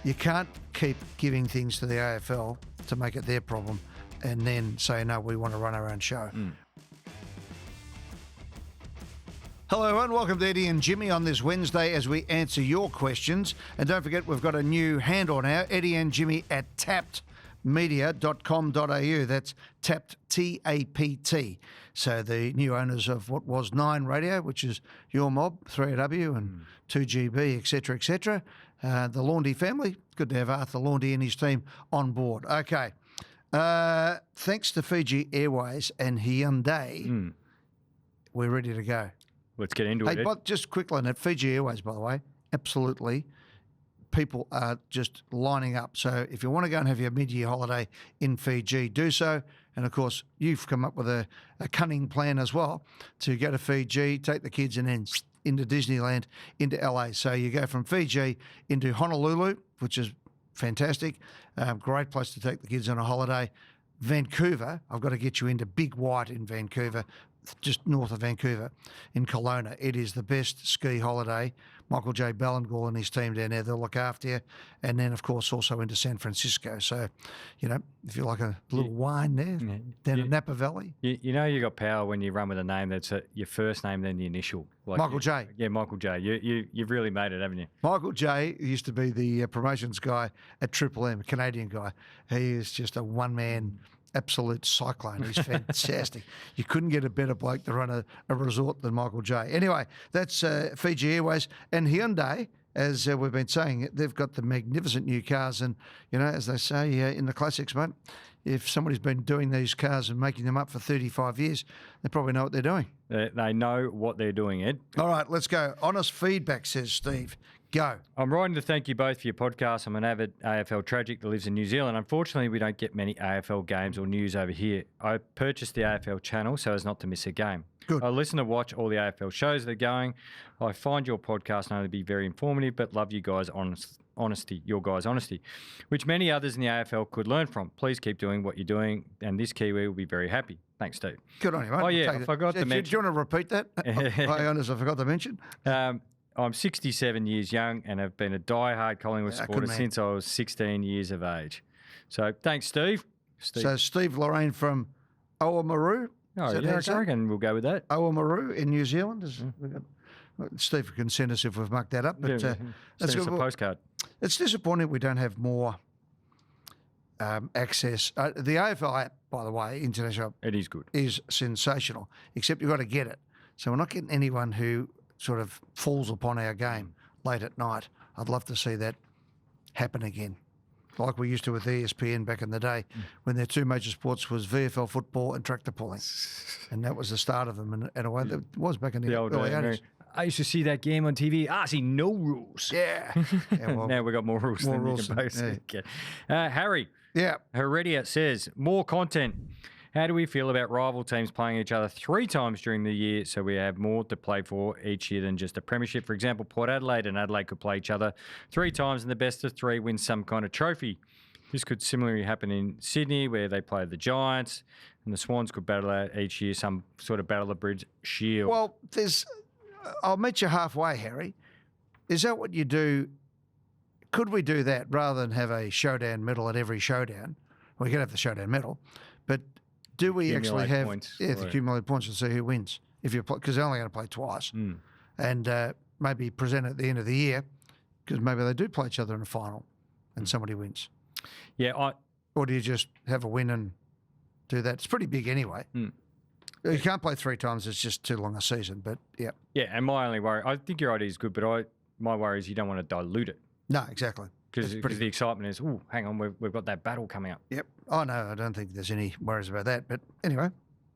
You can't keep giving things to the AFL to make it their problem and then say, no, we want to run our own show. Hello everyone, welcome to Eddie and Jimmy on this Wednesday as we answer your questions. And don't forget, we've got a new handle now, Eddie and Jimmy at tappedmedia.com.au. That's tapped, T-A-P-T. So the new owners of what was 9 Radio, which is your mob, 3AW and 2GB, etc., etc. The Laundy family, good to have Arthur Laundy and his team on board. Okay. Thanks to Fiji Airways and Hyundai, we're ready to go. Let's get into it. Hey, but just quickly on that, Fiji Airways, by the way, absolutely, people are just lining up. So if you want to go and have your mid-year holiday in Fiji, do so. And, of course, you've come up with a cunning plan as well to go to Fiji, take the kids and then into Disneyland, into LA. So you go from Fiji into Honolulu, which is fantastic. Great place to take the kids on a holiday. Vancouver, I've got to get you into Big White in Vancouver, just north of Vancouver in Kelowna. It is the best ski holiday. Michael J. Ballingall and his team down there, they'll look after you. And then, of course, also into San Francisco. So, you know, if you like a little wine there, down in Napa Valley. You know you got power when you run with a name that's your first name, then the initial. Like Michael J. Yeah, Michael J. You've really made it, haven't you? Michael J. used to be the promotions guy at Triple M, a Canadian guy. He is just a one-man absolute cyclone. He's fantastic. You couldn't get a better bloke to run a resort than Michael J. Anyway, that's Fiji Airways. And Hyundai, as we've been saying, they've got the magnificent new cars. And, you know, as they say in the classics, mate, if somebody's been doing these cars and making them up for 35 years, they probably know what they're doing. They know what they're doing, Ed. All right, let's go. Honest feedback, says Steve. Go. I'm writing to thank you both for your podcast. I'm an avid AFL tragic that lives in New Zealand. Unfortunately, we don't get many AFL games or news over here. I purchased the AFL channel so as not to miss a game. Good. I listen to watch all the AFL shows that are going. I find your podcast not only to be very informative, but love you guys' honesty, which many others in the AFL could learn from. Please keep doing what you're doing, and this Kiwi will be very happy. Thanks, Steve. Good on you, mate. Oh, yeah, I forgot to mention. Do you want to repeat that? I forgot to mention. I'm 67 years young and have been a die-hard Collingwood supporter since I was 16 years of age. So thanks, Steve. So Steve Lorraine from Oamaru. Oh, yeah, I reckon we'll go with that. Oamaru in New Zealand. Steve can send us if we've mucked that up. But send us a postcard. It's disappointing we don't have more access. The AFL app, by the way, international, it is good. Is sensational, except you've got to get it. So we're not getting anyone who sort of falls upon our game late at night. I'd love to see that happen again, like we used to with ESPN back in the day when their two major sports was VFL football and tractor pulling. And that was the start of them in a way that was back in the early 80s. I used to see that game on TV. I see no rules. Yeah. Well, now we got more rules than you can post. Yeah. Harry. Yeah. Heredia says, more content. How do we feel about rival teams playing each other 3 times during the year so we have more to play for each year than just a premiership? For example, Port Adelaide and Adelaide could play each other 3 times and the best of 3 wins some kind of trophy. This could similarly happen in Sydney where they play the Giants and the Swans could battle out each year some sort of Battle of Bridge Shield. Well, I'll meet you halfway, Harry. Is that what you do? Could we do that rather than have a showdown medal at every showdown? Well, you could have the showdown medal, but do we actually have the accumulated points and see who wins? If you because they're only going to play twice, and maybe present at the end of the year because maybe they do play each other in a final, and somebody wins. Yeah, or do you just have a win and do that? It's pretty big anyway. You can't play 3 times; it's just too long a season. But yeah, yeah. And my only worry, I think your idea is good, but my worry is you don't want to dilute it. No, exactly. Because the excitement is, oh, hang on, we've got that battle coming up. Yep. Oh, no, I don't think there's any worries about that. But anyway,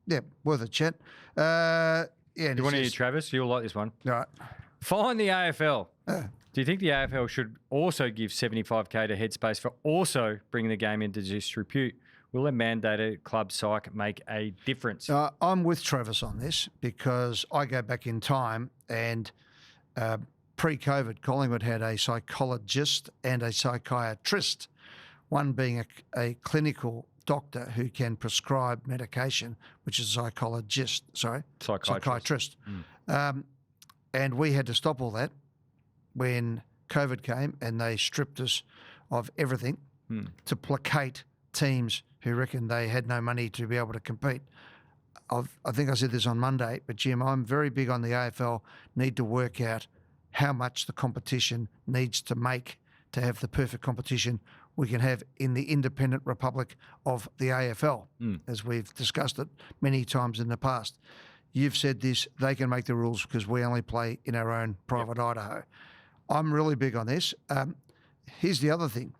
yeah, worth a chat. Yeah. Do you want to hear Travis? You'll like this one. All right. Find the AFL. Do you think the AFL should also give $75K to Headspace for also bringing the game into disrepute? Will a mandated club psych make a difference? I'm with Travis on this because I go back in time and pre-COVID, Collingwood had a psychologist and a psychiatrist, one being a clinical doctor who can prescribe medication, which is a psychiatrist. And we had to stop all that when COVID came and they stripped us of everything to placate teams who reckon they had no money to be able to compete. I think I said this on Monday, but Jim, I'm very big on the AFL need to work out how much the competition needs to make to have the perfect competition we can have in the independent republic of the AFL, as we've discussed it many times in the past. You've said this, they can make the rules because we only play in our own private Idaho. I'm really big on this. Here's the other thing.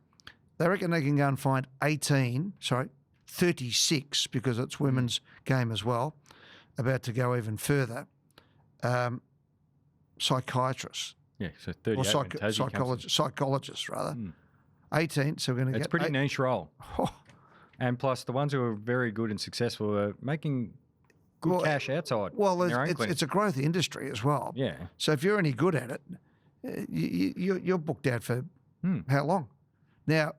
They reckon they can go and find 36, because it's women's game as well, about to go even further, psychiatrists. Yeah, so 38 or psychologists, rather. 18, so we're going to get... It's a pretty niche role. And plus, the ones who are very good and successful are making good cash outside. Well, it's a growth industry as well. Yeah. So if you're any good at it, you're booked out for how long? Now,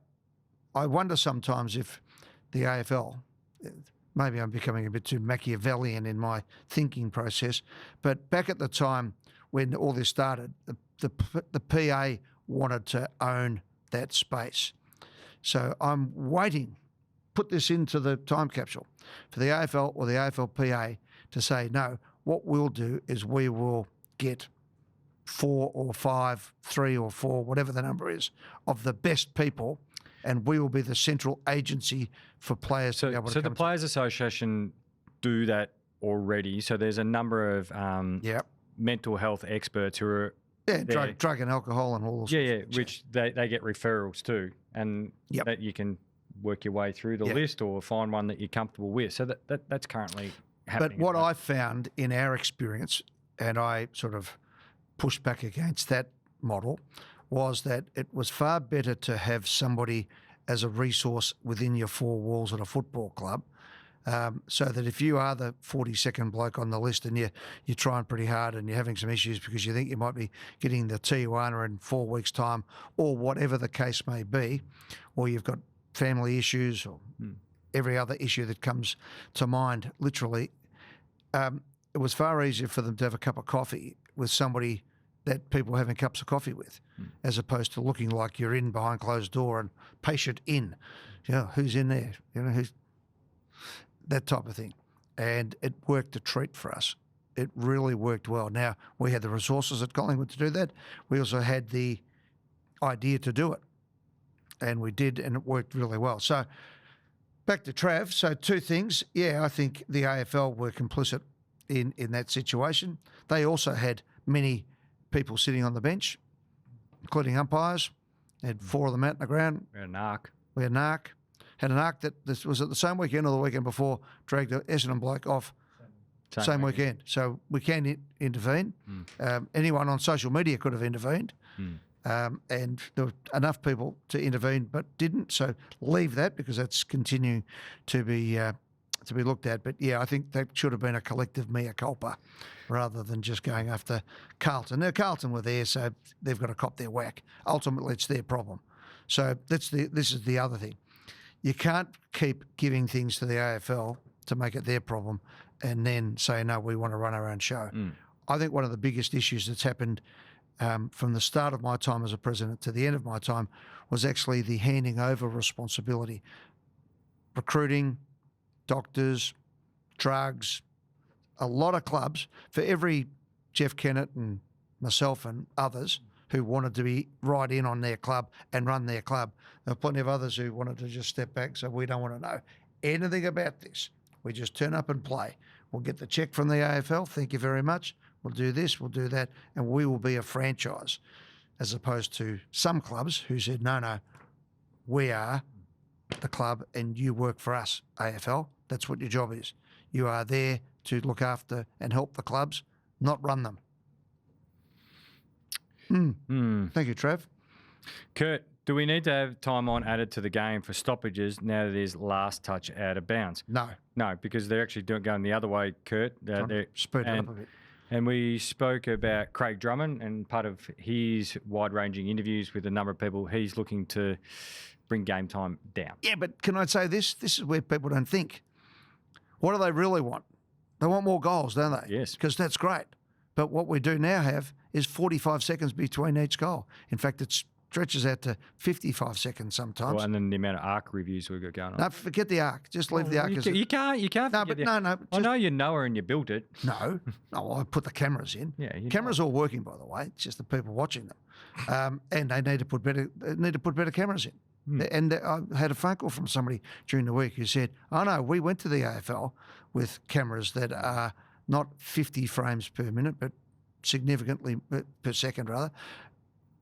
I wonder sometimes if the AFL, maybe I'm becoming a bit too Machiavellian in my thinking process, but back at the time when all this started, the PA wanted to own that space. So I'm waiting, put this into the time capsule, for the AFL or the AFLPA to say, no, what we'll do is we will get 4 or 5, 3 or 4, whatever the number is, of the best people, and we will be the central agency for players to be able to come. So the Players Association do that already. So there's a number of mental health experts who are drug and alcohol and all those which they get referrals to, and that you can work your way through the list or find one that you're comfortable with. So that's currently happening. But what I found in our experience, and I sort of pushed back against that model, was that it was far better to have somebody as a resource within your 4 walls at a football club, so that if you are the 42nd bloke on the list and you're trying pretty hard and you're having some issues because you think you might be getting the Tijuana in 4 weeks' time, or whatever the case may be, or you've got family issues or every other issue that comes to mind, literally, it was far easier for them to have a cup of coffee with somebody that people are having cups of coffee with, as opposed to looking like you're in behind closed door and patient in. Who's in there? Who's that type of thing. And it worked a treat for us. It really worked well. Now, we had the resources at Collingwood to do that. We also had the idea to do it. And we did, and it worked really well. So back to Trav. So 2 things. Yeah, I think the AFL were complicit in that situation. They also had many people sitting on the bench, including umpires. They had 4 of them out in the ground. We had an arc. Had an arc that this was at the same weekend or the weekend before, dragged the Essendon bloke off same weekend. So we can intervene. Anyone on social media could have intervened. And there were enough people to intervene but didn't. So leave that, because that's continuing to be looked at. But yeah, I think that should have been a collective mea culpa rather than just going after Carlton. Now, Carlton were there, so they've got to cop their whack. Ultimately, it's their problem. So this is the other thing. You can't keep giving things to the AFL to make it their problem and then say, no, we want to run our own show. I think one of the biggest issues that's happened from the start of my time as a president to the end of my time was actually the handing over responsibility. Recruiting, doctors, drugs, a lot of clubs, for every Jeff Kennett and myself and others who wanted to be right in on their club and run their club. There were plenty of others who wanted to just step back, so we don't want to know anything about this. We just turn up and play. We'll get the check from the AFL, thank you very much. We'll do this, we'll do that, and we will be a franchise, as opposed to some clubs who said, no, we are the club and you work for us, AFL. That's what your job is. You are there to look after and help the clubs, not run them. Thank you, Trav. Kurt, do we need to have time on added to the game for stoppages now that it is last touch out of bounds? No. No, because they're actually going the other way, Kurt. Speed it up a bit. And we spoke about Craig Drummond, and part of his wide-ranging interviews with a number of people, he's looking to bring game time down. Yeah, but can I say this? This is where people don't think. What do they really want? They want more goals, don't they? Yes. Because that's great. But what we do now have is 45 seconds between each goal. In fact, it's stretches out to 55 seconds sometimes. Well, and then the amount of arc reviews we've got going on. No, forget the arc. Just leave the arc. You can't. No, forget but the- no. I know you know her and you built it. No, I put the cameras in. Yeah, you cameras all working, by the way. It's just the people watching them, and they need to put better cameras in. And I had a phone call from somebody during the week who said, "Oh no, we went to the AFL with cameras that are not 50 frames per minute, but significantly per second rather,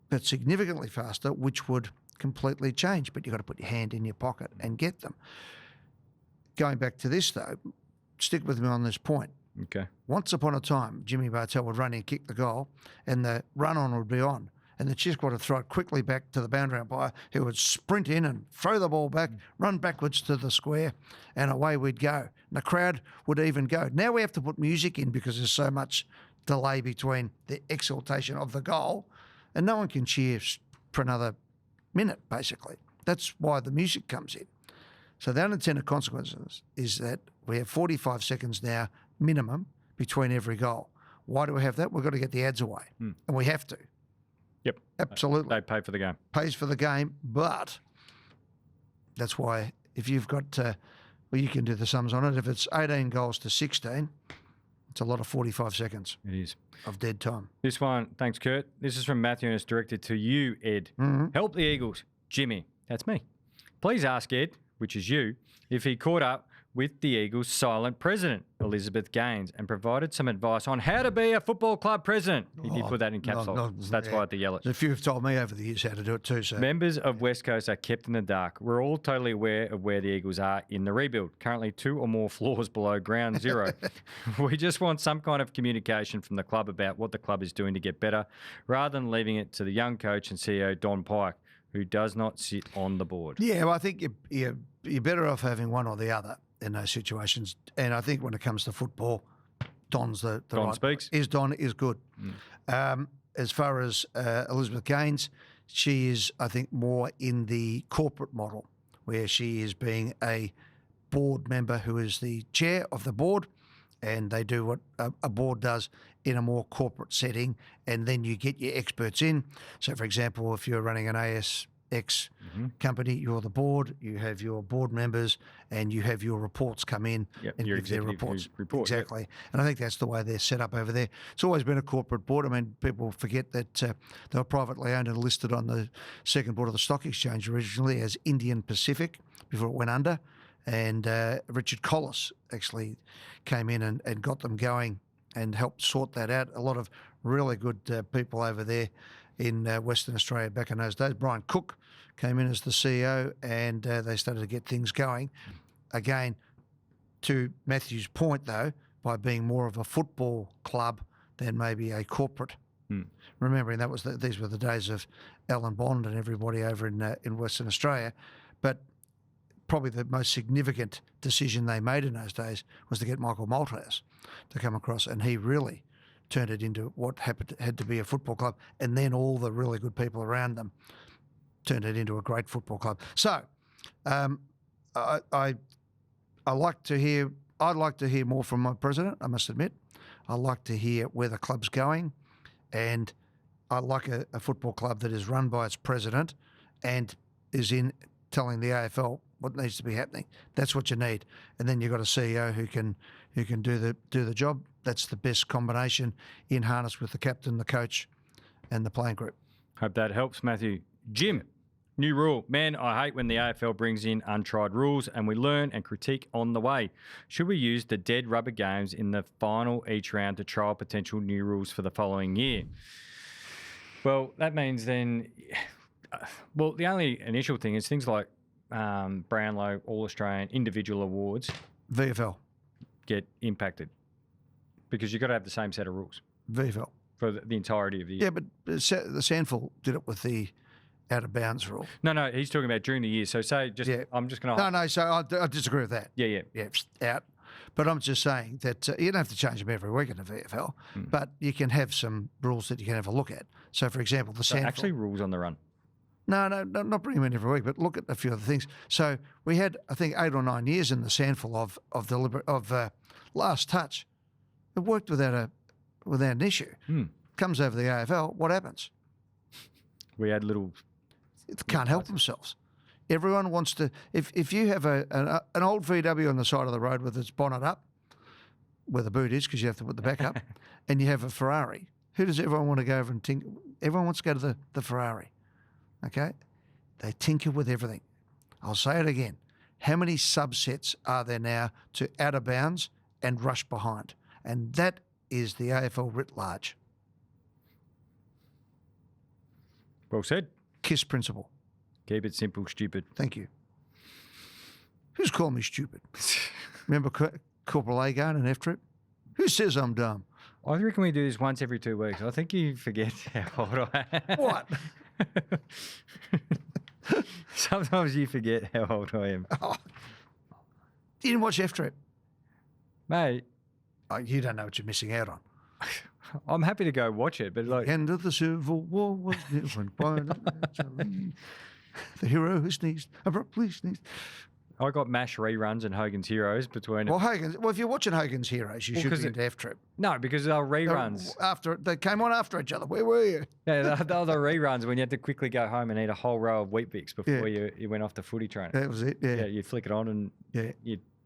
but significantly faster, which would completely change. But you've got to put your hand in your pocket and get them." Going back to this though, stick with me on this point. Okay. Once upon a time, Jimmy Bartel would run in, kick the goal, and the run-on would be on. And the Chiefs would throw it quickly back to the boundary umpire, who would sprint in and throw the ball back, run backwards to the square, and away we'd go. And the crowd would even go. Now we have to put music in because there's so much delay between the exaltation of the goal, and no one can cheer for another minute, basically. That's why the music comes in. So the unintended consequences is that we have 45 seconds now minimum between every goal. Why do we have that? We've got to get the ads away, and we have to. Yep. Absolutely. They pay for the game. Pays for the game, but that's why if you've got, well, you can do the sums on it. If it's 18 goals to 16, it's a lot of 45 seconds It is. of dead time. This one, thanks, Kurt. This is from Matthew and it's directed to you, Ed. Help the Eagles. Jimmy, that's me. Please ask Ed, which is you, if he caught up with the Eagles' silent president, Elizabeth Gaines, and provided some advice on how to be a football club president. He did put that in caps lock. That's why I had to yell it. A few have told me over the years how to do it too. So Members of West Coast are kept in the dark. We're all totally aware of where the Eagles are in the rebuild, currently 2 or more floors below ground zero. We just want some kind of communication from the club about what the club is doing to get better, rather than leaving it to the young coach and CEO, Don Pike, who does not sit on the board. yeah, well, I think you're better off having one or the other in those situations. And I think when it comes to football, Don's the Don right. speaks. Don is good. As far as Elizabeth Gaines, she is, I think, more in the corporate model, where she is being a board member who is the chair of the board, and they do what a board does in a more corporate setting, and then you get your experts in. So, for example, if you're running an ASX company, you're the board, you have your board members, and you have your reports come in and your give their executive reports. report, Exactly. And I think that's the way they're set up over there. It's always been a corporate board. I mean, people forget that they were privately owned and listed on the second board of the stock exchange originally as Indian Pacific before it went under. And Richard Collis actually came in and got them going and helped sort that out. A lot of really good people over there in Western Australia back in those days. Brian Cook came in as the CEO, and they started to get things going. Again, to Matthew's point, though, by being more of a football club than maybe a corporate. Remembering that was these were the days of Alan Bond and everybody over in Western Australia. But probably the most significant decision they made in those days was to get Michael Malthouse to come across, and he really turned it into what had to be a football club, and then all the really good people around them turned it into a great football club. So I'd like to hear more from my president, I must admit. I'd like to hear where the club's going, and I like a football club that is run by its president and is in telling the AFL what needs to be happening. That's what you need. And then you've got a CEO who can do the job. That's the best combination in harness with the captain, the coach, and the playing group. Hope that helps, Matthew. Jim, new rule. Man, I hate when the AFL brings in untried rules and we learn and critique on the way. Should we use the dead rubber games in the final each round to trial potential new rules for the following year? Well, that means then... Well, the only initial thing is things like Brownlow, All-Australian, individual awards VFL. get impacted because you've got to have the same set of rules VFL. for the entirety of the year. Yeah, but the Sandful did it with the out-of-bounds rule. No, he's talking about during the year. So say just, I'm just going to... No, so I disagree with that. Yeah. Yeah, out. But I'm just saying that you don't have to change them every week in the VFL, but you can have some rules that you can have a look at. So, for example, the Sandful... Actually, rules on the run. No, not bring them in every week, but look at a few other things. So we had, I think, 8 or 9 years in the Sandful of last touch. It worked without an issue. Comes over the AFL, what happens? We had little can't help themselves. Everyone wants to. If you have an old VW on the side of the road with its bonnet up, where the boot is, because you have to put the back up, and you have a Ferrari, who does everyone want to go over and tinker? Everyone wants to go to the Ferrari. Okay, they tinker with everything. I'll say it again. How many subsets are there now to out of bounds and rush behind? And that is the AFL writ large. Well said. KISS principle. Keep it simple, stupid. Thank you. Who's calling me stupid? Remember Corporal A going and after it? Who says I'm dumb? I reckon we do this once every 2 weeks. I think you forget how old I am. What? Sometimes you forget how old I am. Oh, you didn't watch after it? Mate, Oh, you don't know what you're missing out on. I'm happy to go watch it, but like... The end of the Civil War was different. The hero who sneezed, abruptly sneezed. I got MASH reruns and Hogan's Heroes between... Well, if you're watching Hogan's Heroes, you should be into F-Trip. No, because they were reruns. They came on after each other. Where were you? Yeah, they were the reruns when you had to quickly go home and eat a whole row of Wheat Bix before you went off to footy training. That was it, yeah. You flick it on and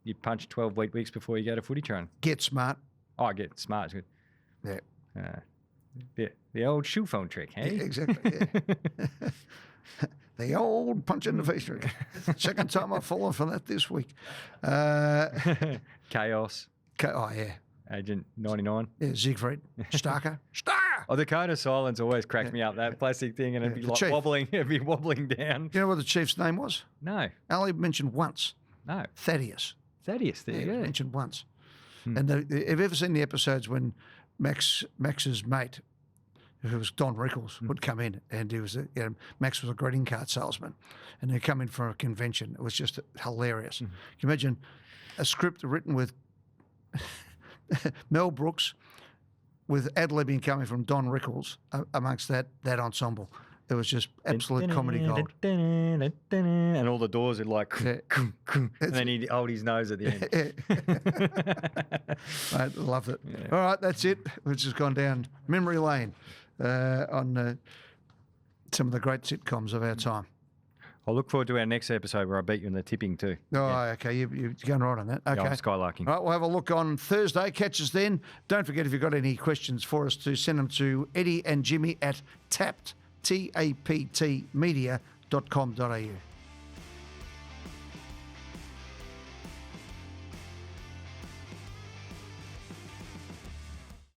you punch 12 Wheat Bix before you go to footy training. Get smart. Oh, I get smart. Good. Yeah. The old shoe phone trick, hey? Yeah, exactly, yeah. The old punch in the face trick. Second time I've fallen for that this week. Chaos. Oh, yeah. Agent 99. Yeah, Siegfried. Starker. Oh, the cone of silence always cracked me up, that plastic thing, and it'd be like wobbling, down. You know what the chief's name was? No. Only mentioned once. No. Thaddeus. Thaddeus, there you go. Mentioned once. And have you ever seen the episodes when Max's mate, who was Don Rickles, would come in, and he was Max was a greeting card salesman, and they'd come in for a convention. It was just hilarious. Can you imagine a script written with Mel Brooks, with ad-libbing coming from Don Rickles amongst that ensemble? It was just absolute comedy gold. And all the doors would like, and then he'd hold his nose at the end. I loved it. Yeah. All right, that's it. We've just gone down memory lane on some of the great sitcoms of our time. I'll look forward to our next episode where I beat you in the tipping too. Oh, okay. You're going right on that. Okay. Yeah, I'm skylarking. All right, we'll have a look on Thursday. Catch us then. Don't forget, if you've got any questions for us, to send them to Eddie and Jimmy at taptmedia.com.au.